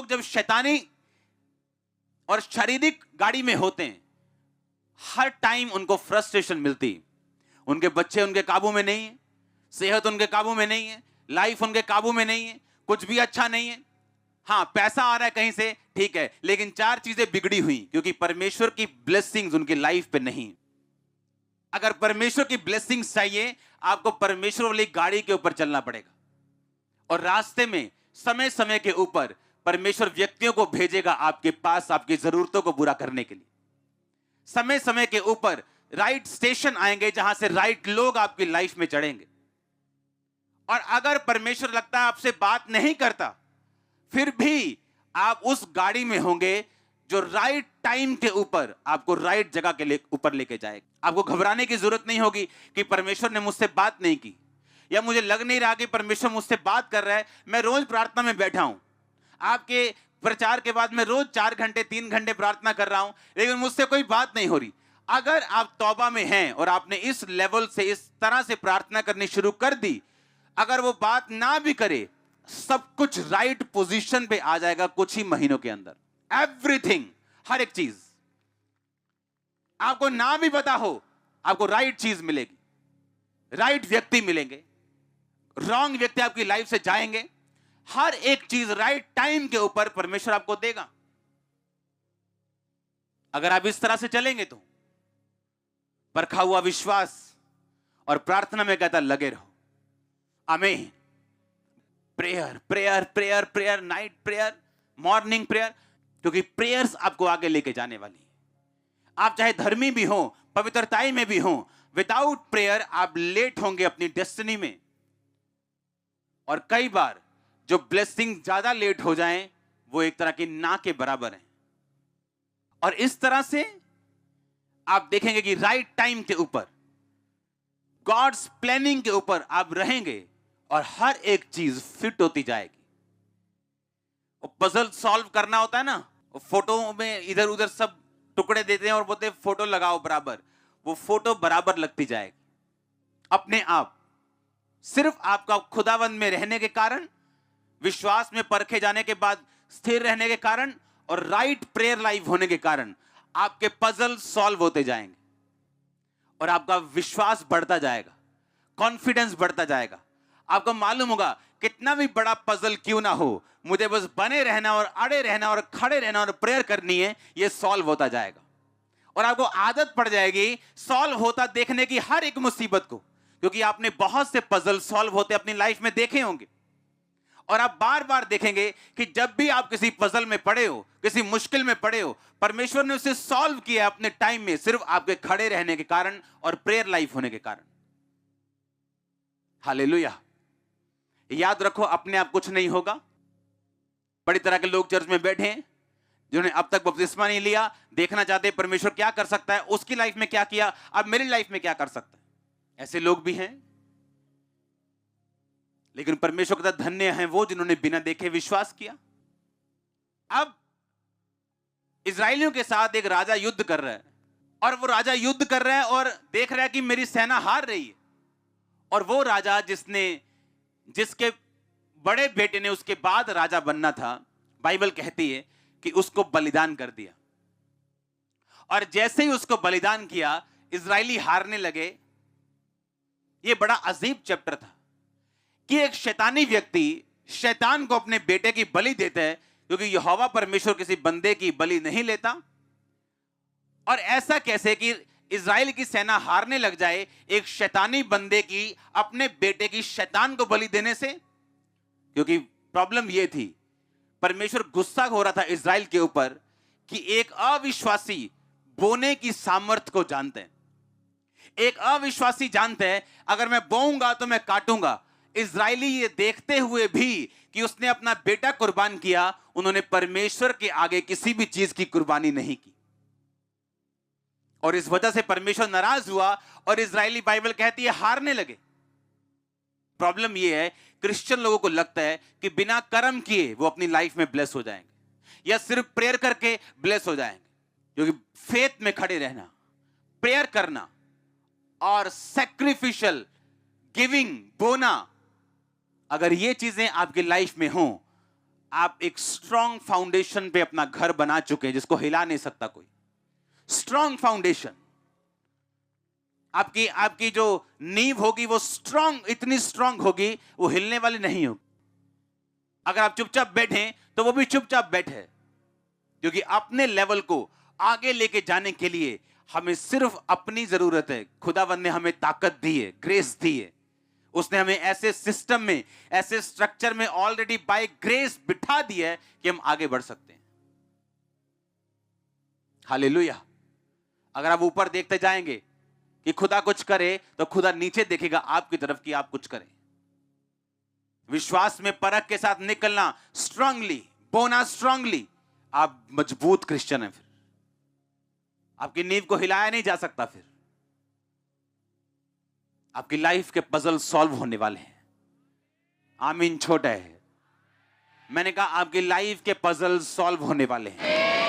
लोग जब शैतानी और शारीरिक गाड़ी में होते हैं, हर टाइम उनको फ्रस्ट्रेशन मिलती है। उनके बच्चे उनके काबू में नहीं है, सेहत उनके काबू में नहीं है, लाइफ उनके काबू में नहीं है, कुछ भी अच्छा नहीं है। हाँ, पैसा आ रहा है कहीं से, ठीक है, लेकिन चार चीजें बिगड़ी हुई क्योंकि परमेश्वर की ब्लेसिंग्स उनकी लाइफ पे नहीं। अगर परमेश्वर की ब्लेसिंग्स चाहिए, आपको परमेश्वर वाली गाड़ी के ऊपर चलना पड़ेगा। और रास्ते में समय समय के ऊपर परमेश्वर व्यक्तियों को भेजेगा आपके पास आपकी जरूरतों को पूरा करने के लिए। समय समय के ऊपर राइट स्टेशन आएंगे जहां से राइट लोग आपकी लाइफ में चढ़ेंगे। और अगर परमेश्वर लगता है आपसे बात नहीं करता, फिर भी आप उस गाड़ी में होंगे जो राइट टाइम के ऊपर आपको राइट जगह के ऊपर लेके जाएगा। आपको घबराने की जरूरत नहीं होगी कि परमेश्वर ने मुझसे बात नहीं की, या मुझे लग नहीं रहा कि परमेश्वर मुझसे बात कर रहा है। मैं रोज प्रार्थना में बैठा हूं, आपके प्रचार के बाद मैं रोज 4 घंटे 3 घंटे प्रार्थना कर रहा हूं, लेकिन मुझसे कोई बात नहीं हो रही। अगर आप तौबा में हैं और आपने इस लेवल से, इस तरह से प्रार्थना करनी शुरू कर दी, अगर वो बात ना भी करे, सब कुछ राइट पोजीशन पे आ जाएगा कुछ ही महीनों के अंदर। एवरीथिंग, हर एक चीज आपको ना भी पता हो, आपको राइट चीज मिलेगी, राइट व्यक्ति मिलेंगे, रॉन्ग व्यक्ति आपकी लाइफ से जाएंगे। हर एक चीज राइट टाइम के ऊपर परमेश्वर आपको देगा। अगर आप इस तरह से चलेंगे तो परखा हुआ विश्वास और प्रार्थना में कहता लगे रहो। आमीन। Prayer prayer prayer prayer, night prayer, morning prayer, क्योंकि प्रेयर्स आपको आगे लेके जाने वाली है। आप चाहे धर्मी भी हो, पवित्रताई में भी हो, विदाउट प्रेयर आप लेट होंगे अपनी डेस्टिनी में। और कई बार जो ब्लेसिंग ज्यादा लेट हो जाएं, वो एक तरह की ना के बराबर है। और इस तरह से आप देखेंगे कि राइट टाइम के ऊपर, गॉड्स प्लानिंग के ऊपर आप रहेंगे और हर एक चीज फिट होती जाएगी। वो पजल सॉल्व करना होता है ना, वो फोटो में इधर उधर सब टुकड़े देते हैं और बोलते हैं फोटो लगाओ बराबर, वो फोटो बराबर लगती जाएगी अपने आप। सिर्फ आपका खुदावंद में रहने के कारण, विश्वास में परखे जाने के बाद स्थिर रहने के कारण और राइट प्रेयर लाइफ होने के कारण आपके पजल सॉल्व होते जाएंगे और आपका विश्वास बढ़ता जाएगा, कॉन्फिडेंस बढ़ता जाएगा। आपको मालूम होगा कितना भी बड़ा पजल क्यों ना हो, मुझे बस बने रहना और अड़े रहना और खड़े रहना और प्रेयर करनी है, ये सॉल्व होता जाएगा। और आपको आदत पड़ जाएगी सॉल्व होता देखने की हर एक मुसीबत को, क्योंकि आपने बहुत से पजल सॉल्व होते अपनी लाइफ में देखे होंगे। और आप बार बार देखेंगे कि जब भी आप किसी पजल में पड़े हो, किसी मुश्किल में पड़े हो, परमेश्वर ने उसे सॉल्व किया अपने टाइम में, सिर्फ आपके खड़े रहने के कारण और प्रेयर लाइफ होने के कारण। हालेलुया। याद रखो, अपने आप कुछ नहीं होगा। बड़ी तरह के लोग चर्च में बैठे हैं जिन्होंने अब तक बपतिस्मा नहीं लिया, देखना चाहते परमेश्वर क्या कर सकता है, उसकी लाइफ में क्या किया, अब मेरी लाइफ में क्या कर सकता है। ऐसे लोग भी हैं। लेकिन परमेश्वर का धन्य हैं वो जिन्होंने बिना देखे विश्वास किया। अब इजरायलियों के साथ एक राजा युद्ध कर रहा है, और वो राजा युद्ध कर रहा है और देख रहा है कि मेरी सेना हार रही है। और वो राजा जिसके बड़े बेटे ने उसके बाद राजा बनना था, बाइबल कहती है कि उसको बलिदान कर दिया। और जैसे ही उसको बलिदान किया, इजरायली हारने लगे। ये बड़ा अजीब चैप्टर था कि एक शैतानी व्यक्ति शैतान को अपने बेटे की बलि देता है, क्योंकि यहोवा परमेश्वर किसी बंदे की बलि नहीं लेता। और ऐसा कैसे कि इजराइल की सेना हारने लग जाए एक शैतानी बंदे की अपने बेटे की शैतान को बलि देने से? क्योंकि प्रॉब्लम यह थी, परमेश्वर गुस्सा हो रहा था इजराइल के ऊपर कि एक अविश्वासी बोने की सामर्थ्य को जानते हैं। एक अविश्वासी जानते हैं अगर मैं बोऊंगा तो मैं काटूंगा। इजरायली ये देखते हुए भी कि उसने अपना बेटा कुर्बान किया, उन्होंने परमेश्वर के आगे किसी भी चीज की कुर्बानी नहीं की। और इस वजह से परमेश्वर नाराज हुआ और इजरायली, बाइबल कहती है, हारने लगे। प्रॉब्लम यह है, क्रिश्चियन लोगों को लगता है कि बिना कर्म किए वो अपनी लाइफ में ब्लेस हो जाएंगे, या सिर्फ प्रेयर करके ब्लेस हो जाएंगे। क्योंकि फेथ में खड़े रहना, प्रेयर करना और सैक्रिफिशियल गिविंग, बोना, अगर ये चीजें आपकी लाइफ में हो, आप एक स्ट्रॉन्ग फाउंडेशन पे अपना घर बना चुके हैं जिसको हिला नहीं सकता कोई। स्ट्रॉन्ग फाउंडेशन, आपकी आपकी जो नींव होगी वो स्ट्रॉन्ग, इतनी स्ट्रॉन्ग होगी वो हिलने वाली नहीं होगी। अगर आप चुपचाप बैठे तो वो भी चुपचाप बैठे, क्योंकि अपने लेवल को आगे लेके जाने के लिए हमें सिर्फ अपनी जरूरत है। खुदावंद ने हमें ताकत दी है, ग्रेस दी है। उसने हमें ऐसे सिस्टम में, ऐसे स्ट्रक्चर में ऑलरेडी बाय ग्रेस बिठा दिया है कि हम आगे बढ़ सकते हैं। हालेलुया। अगर आप ऊपर देखते जाएंगे कि खुदा कुछ करे तो खुदा नीचे देखेगा आपकी तरफ कि आप कुछ करें। विश्वास में परख के साथ निकलना, स्ट्रांगली बोना, स्ट्रांगली, आप मजबूत क्रिश्चियन हैं। फिर आपकी नींव को हिलाया नहीं जा सकता। फिर आपकी लाइफ के पजल सॉल्व होने वाले हैं। आमीन। छोटा है, मैंने कहा आपकी लाइफ के पजल सॉल्व होने वाले हैं।